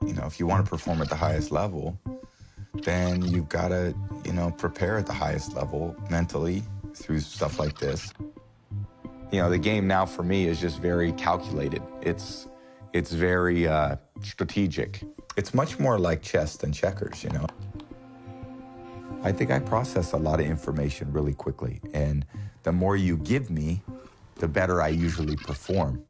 You know, if you want to perform at the highest level, then you've got to, you know, prepare at the highest level mentally through stuff like this. You know, the game now for me is just very calculated. It's very strategic. It's much more like chess than checkers, you know. I think I process a lot of information really quickly, and the more you give me, the better I usually perform.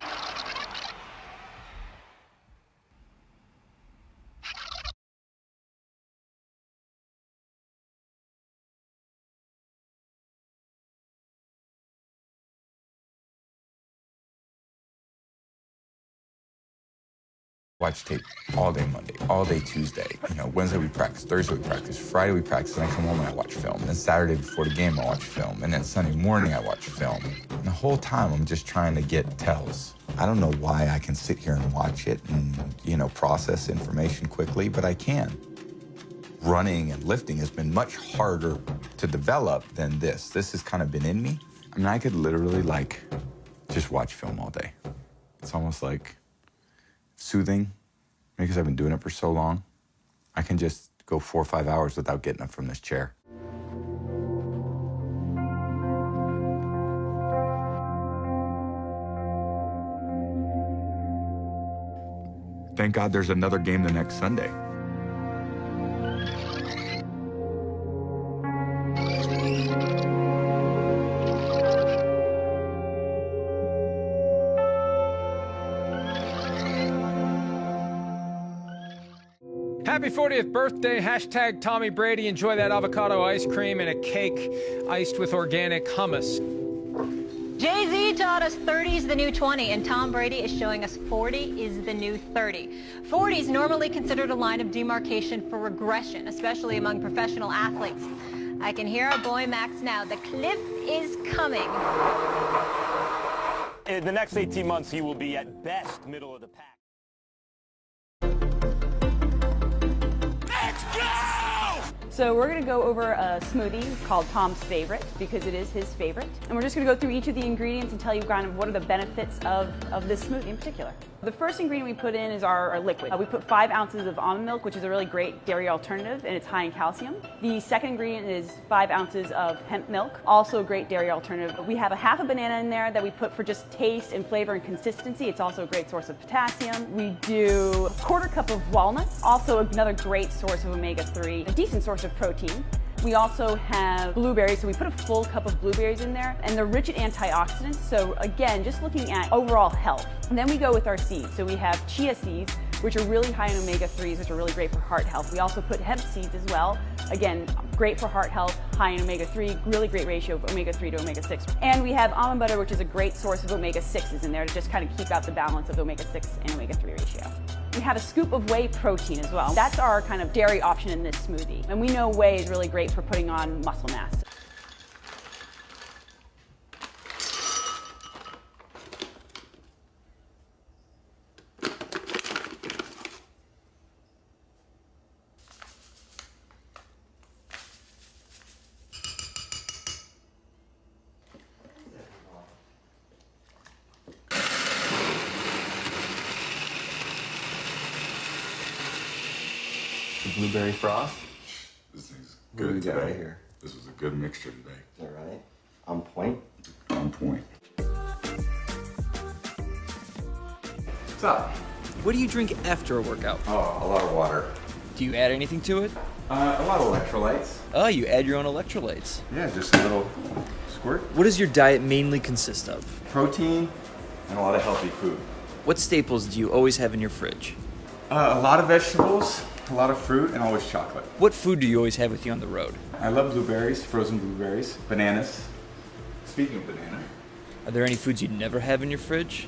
Watch tape all day Monday, all day Tuesday. You know, Wednesday we practice, Thursday we practice, Friday we practice, and I come home and I watch film. And then Saturday before the game I watch film. And then Sunday morning I watch film. And the whole time I'm just trying to get tells. I don't know why I can sit here and watch it and, you know, process information quickly, but I can. Running and lifting has been much harder to develop than this. This has kind of been in me. I mean, I could literally, like, just watch film all day. It's almost like soothing, because I've been doing it for so long. I can just go 4 or 5 hours without getting up from this chair. Thank God there's another game the next Sunday. Happy 40th birthday, hashtag Tommy Brady. Enjoy that avocado ice cream and a cake iced with organic hummus. Jay-Z taught us 30 is the new 20, and Tom Brady is showing us 40 is the new 30. 40 is normally considered a line of demarcation for regression, especially among professional athletes. I can hear our boy Max now. The cliff is coming. In the next 18 months, he will be at best middle of the pack. So we're going to go over a smoothie called Tom's Favorite, because it is his favorite. And we're just going to go through each of the ingredients and tell you kind of what are the benefits of this smoothie in particular. The first ingredient we put in is our liquid. We put 5 ounces of almond milk, which is a really great dairy alternative, and it's high in calcium. The second ingredient is 5 ounces of hemp milk, also a great dairy alternative. We have a half a banana in there that we put for just taste and flavor and consistency. It's also a great source of potassium. We do a 1/4 cup of walnuts, also another great source of omega-3, a decent source of protein. We also have blueberries, so we put a full cup of blueberries in there, and they're rich in antioxidants, so again, just looking at overall health. And then we go with our seeds. So we have chia seeds, which are really high in omega-3s, which are really great for heart health. We also put hemp seeds as well. Again, great for heart health, high in omega-3, really great ratio of omega-3 to omega-6. And we have almond butter, which is a great source of omega-6s in there to just kind of keep out the balance of omega-6 and omega-3 ratio. We have a scoop of whey protein as well. That's our kind of dairy option in this smoothie. And we know whey is really great for putting on muscle mass. Blueberry frost. This thing's What do we good got today. right here? This was a good mixture today. Is that right? On point? On point. What's up? What do you drink after a workout? Oh, a lot of water. Do you add anything to it? A lot of electrolytes. Oh, you add your own electrolytes. Yeah, just a little squirt. What does your diet mainly consist of? Protein and a lot of healthy food. What staples do you always have in your fridge? A lot of vegetables, a lot of fruit, and always chocolate. What food do you always have with you on the road? I love blueberries, frozen blueberries, bananas. Speaking of banana. Are there any foods you never have in your fridge?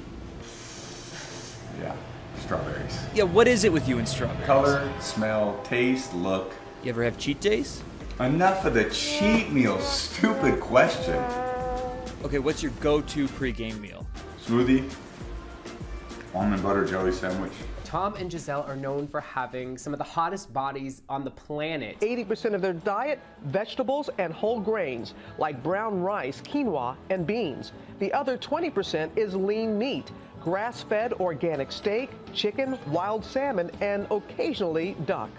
Yeah, strawberries. Yeah, what is it with you and strawberries? Color, smell, taste, look. You ever have cheat days? Enough of the cheat meal, stupid question. Okay, what's your go-to pre-game meal? Smoothie, almond butter jelly sandwich. Tom and Giselle are known for having some of the hottest bodies on the planet. 80% of their diet, vegetables and whole grains, like brown rice, quinoa, and beans. The other 20% is lean meat, grass-fed organic steak, chicken, wild salmon, and occasionally duck.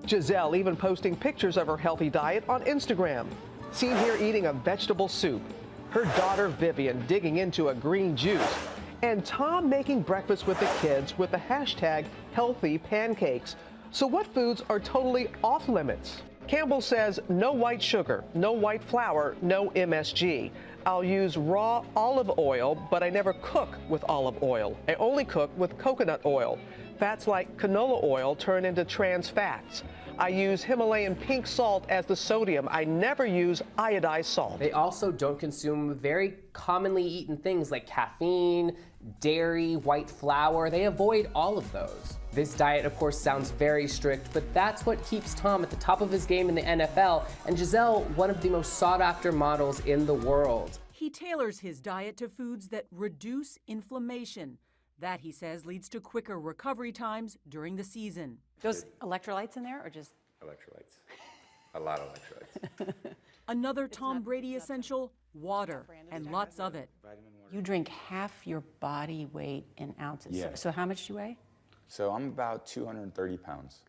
Giselle even posting pictures of her healthy diet on Instagram. Seen here eating a vegetable soup. Her daughter Vivian digging into a green juice. And Tom making breakfast with the kids with the hashtag healthy pancakes. So what foods are totally off limits? Campbell says no white sugar, no white flour, no MSG. I'll use raw olive oil, but I never cook with olive oil. I only cook with coconut oil. Fats like canola oil turn into trans fats. I use Himalayan pink salt as the sodium. I never use iodized salt. They also don't consume very commonly eaten things like caffeine, dairy, white flour. They avoid all of those. This diet, of course, sounds very strict, but that's what keeps Tom at the top of his game in the NFL, and Giselle, one of the most sought-after models in the world. He tailors his diet to foods that reduce inflammation. That, he says, leads to quicker recovery times during the season. Those electrolytes in there, or just? Electrolytes. A lot of electrolytes. Another Tom Brady essential, water, and lots of it. You drink half your body weight in ounces. Yeah. So how much do you weigh? So I'm about 230 pounds.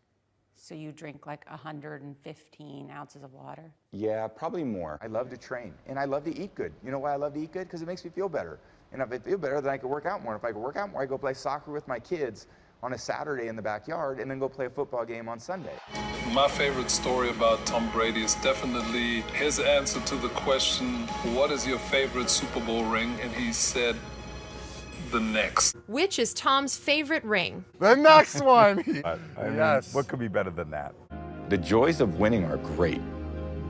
So you drink like 115 ounces of water? Yeah, probably more. I love to train, and I love to eat good. You know why I love to eat good? Because it makes me feel better. And if I feel better, then I can work out more. If I can work out more, I go play soccer with my kids on a Saturday in the backyard, and then go play a football game on Sunday. My favorite story about Tom Brady is definitely his answer to the question, what is your favorite Super Bowl ring? And he said, the next. Which is Tom's favorite ring? The next one. I mean, what could be better than that? The joys of winning are great,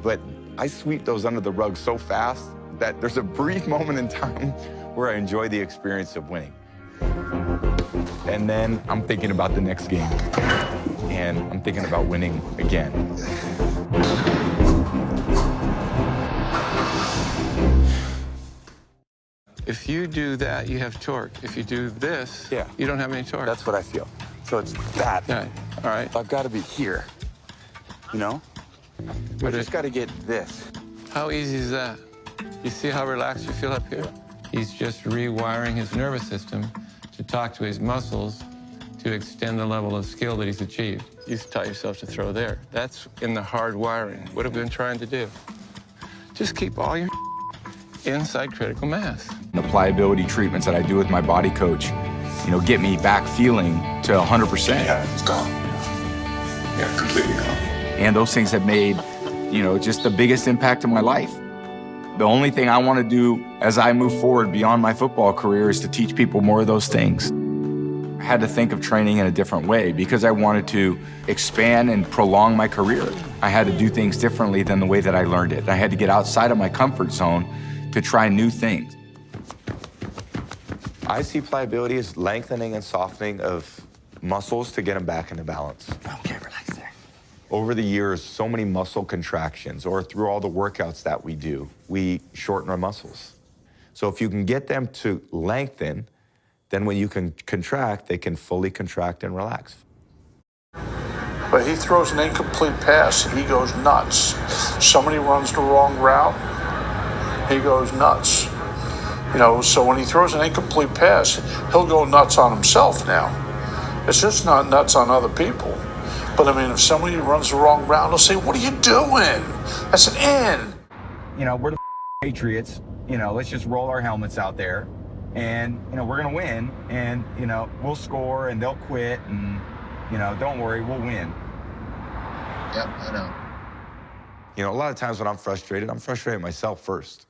but I sweep those under the rug so fast that there's a brief moment in time where I enjoy the experience of winning. And then I'm thinking about the next game, and I'm thinking about winning again. If you do that, you have torque. If you do this, you don't have any torque. That's what I feel. So it's that. Okay. All right. I've got to be here, you know? I just got to get this. How easy is that? You see how relaxed you feel up here? He's just rewiring his nervous system to talk to his muscles to extend the level of skill that he's achieved. You taught yourself to throw there. That's in the hard wiring. What have we been trying to do? Just keep all your inside critical mass. The pliability treatments that I do with my body coach, you know, get me back feeling to 100%. Yeah, it's gone. Yeah, completely gone. And those things have made, you know, just the biggest impact in my life. The only thing I want to do as I move forward beyond my football career is to teach people more of those things. I had to think of training in a different way because I wanted to expand and prolong my career. I had to do things differently than the way that I learned it. I had to get outside of my comfort zone to try new things. I see pliability as lengthening and softening of muscles to get them back into balance. Okay, relax there. Over the years, so many muscle contractions, or through all the workouts that we do, we shorten our muscles. So if you can get them to lengthen, then when you can contract, they can fully contract and relax. But he throws an incomplete pass, he goes nuts. Somebody runs the wrong route, he goes nuts. You know, so when he throws an incomplete pass, he'll go nuts on himself now. It's just not nuts on other people. But I mean, if somebody runs the wrong route, they'll say, what are you doing? That's an in. You know, we're the Patriots. You know, let's just roll our helmets out there. And, you know, we're going to win. And, you know, we'll score and they'll quit. And, you know, don't worry, we'll win. Yep, I know. You know, a lot of times when I'm frustrated myself first.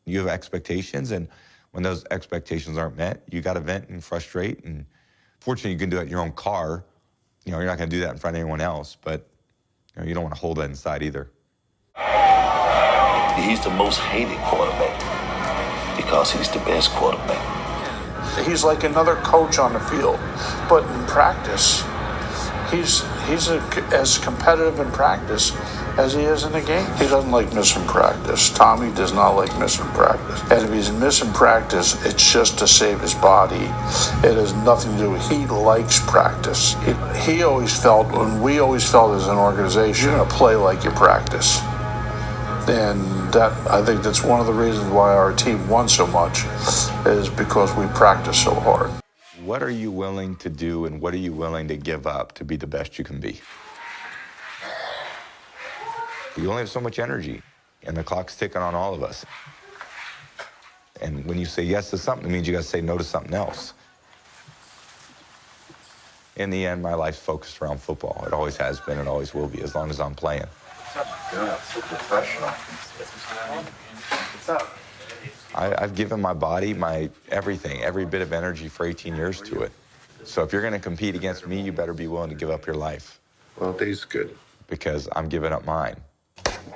You have expectations, and when those expectations aren't met, you got to vent and frustrate. And fortunately, you can do it in your own car. You know, you're not going to do that in front of anyone else, but you know, you don't want to hold that inside either. He's the most hated quarterback because he's the best quarterback. He's like another coach on the field, but in practice, he's as competitive in practice as he is in the game. He doesn't like missing practice. Tommy does not like missing practice. And if he's missing practice, it's just to save his body. It has nothing to do with, he likes practice. He always felt, and we always felt as an organization, you're going to play like you practice. And that, I think that's one of the reasons why our team won so much, is because we practice so hard. what are you willing to do and what are you willing to give up to be the best you can be? You only have so much energy, and the clock's ticking on all of us. And when you say yes to something, it means you got to say no to something else. In the end, my life's focused around football. It always has been, it always will be, as long as I'm playing. Yeah, so professional. What's up? I've given my body, my everything, every bit of energy for 18 years to it. So if you're going to compete against me, you better be willing to give up your life. Well, day's good. Because I'm giving up mine.